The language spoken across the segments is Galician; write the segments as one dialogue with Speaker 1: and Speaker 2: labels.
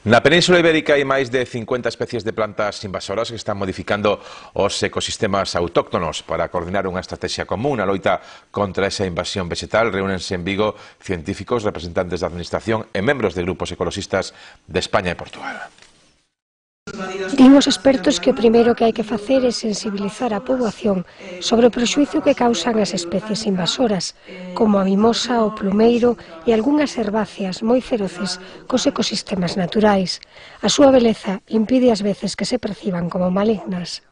Speaker 1: Na Península Ibérica hai máis de 50 especies de plantas invasoras que están modificando os ecosistemas autóctonos. Para coordinar unha estrategia común na loita contra esa invasión vegetal, reúnense en Vigo científicos, representantes da Administración e membros de grupos ecologistas de España e Portugal.
Speaker 2: Din os expertos que o primeiro que hai que facer é sensibilizar a poboación sobre o prexuízo que causan as especies invasoras, como a mimosa, o plumeiro e algunhas herbáceas moi feroces cos ecosistemas naturais. A súa beleza impide ás veces que se perciban como malignas.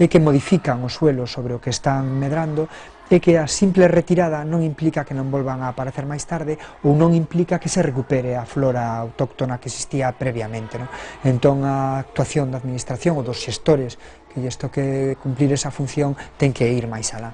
Speaker 3: E que modifican o suelo sobre o que están medrando e que a simple retirada non implica que non volvan a aparecer máis tarde ou non implica que se recupere a flora autóctona que existía previamente. Entón a actuación da Administración ou dos xestores que lles toque cumplir esa función ten que ir máis alá.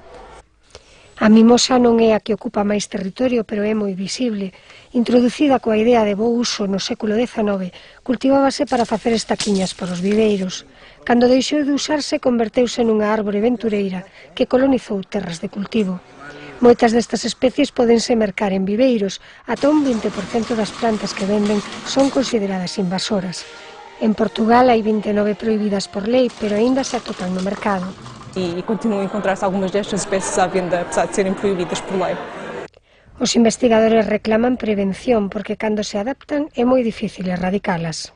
Speaker 2: A mimosa non é a que ocupa máis territorio, pero é moi visible. Introducida coa idea de bo uso no século XIX, cultivábase para facer estaquiñas para os viveiros. Cando deixou de usarse, converteuse nunha árbore aventureira que colonizou terras de cultivo. Moitas destas especies pódense mercar en viveiros, ata un 20% das plantas que venden son consideradas invasoras. En Portugal hai 29 prohibidas por lei, pero aínda se atopan no mercado.
Speaker 4: E continuam a encontrar-se algumas destas espécies à venda, apesar de serem proibidas por lei.
Speaker 2: Os investigadores reclaman prevención porque cando se adaptan é moi difícil erradicalas.